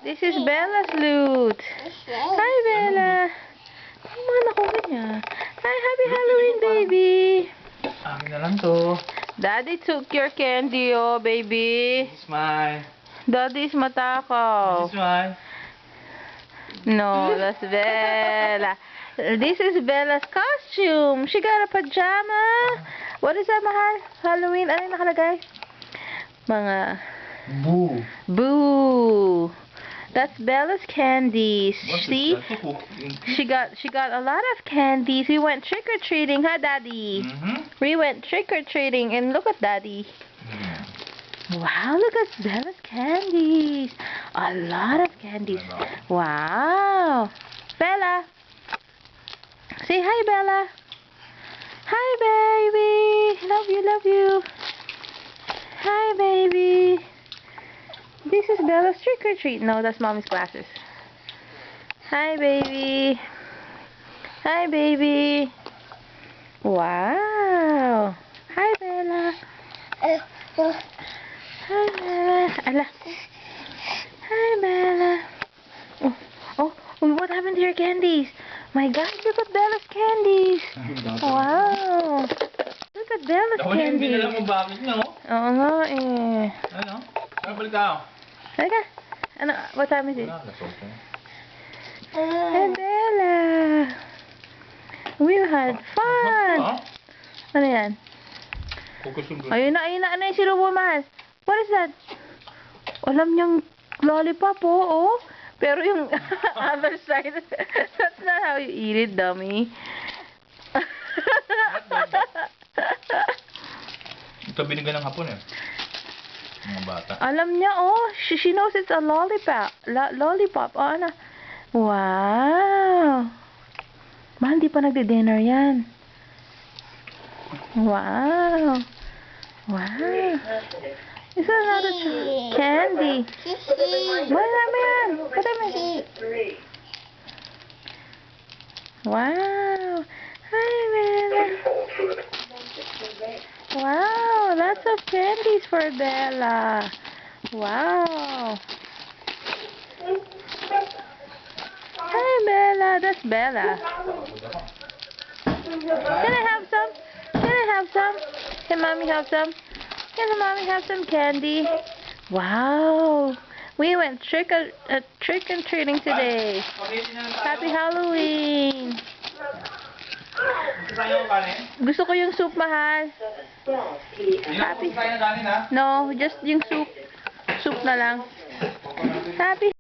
This is Bella's loot. Hi, Bella. Ang mga nakuha niya. Hi, happy Halloween, baby. Amin na lang to. Daddy took your candy, oh, baby. This is mine. Daddy's matakaw. This is mine. No, that's Bella. This is Bella's costume. She got a pajama. What is that, mahal? Halloween. Ano yung nakalagay? Mga... Boo. Boo. That's Bella's candies. What's See? it? She got a lot of candies. We went trick or treating, huh, Daddy? We went trick or treating, and look at Daddy. Wow, look at Bella's candies. A lot of candies. Wow. Bella. Say hi, Bella. Hi, baby. Love you, love you. Hi, baby. This is Bella's trick or treat. No, that's Mommy's glasses. Hi, baby. Hi, baby. Wow. Hi, Bella. Hi, Bella. Ala. Hi, Bella. Oh, what happened to your candies? My God, look at Bella's candies. Wow. Look at Bella's candies. Hindi mo bakit, no? Oo nga eh. Ano? Balik ka. Halika. Ano? What time is it? Hey, Bella. We had fun. Ano yan? Ayun na. Ano yung sirubo, mahal? What is that? Alam niyang lollipop, oh. Pero yung other side, that's not how you eat it, dummy. Ito binigyan ng hapon eh. Mga bata. Alam niya, oh. She knows it's a lollipop. Lollipop. Oh, ano? Wow. Mahal, di pa nagdi-dinner yan. Wow. Wow. Is that another candy? Marami yan. Marami. Wow. Hi, Bella. Wow, lots of candies for Bella. Wow. Hi, Bella. That's Bella. Can I have some? Can I have some? Can Mommy have some? Can Mommy have some candy? Wow. We went trick and treating today. Happy Halloween. Gusto ko yung soup, mahal. Happy. No, just yung soup. Soup na lang. Happy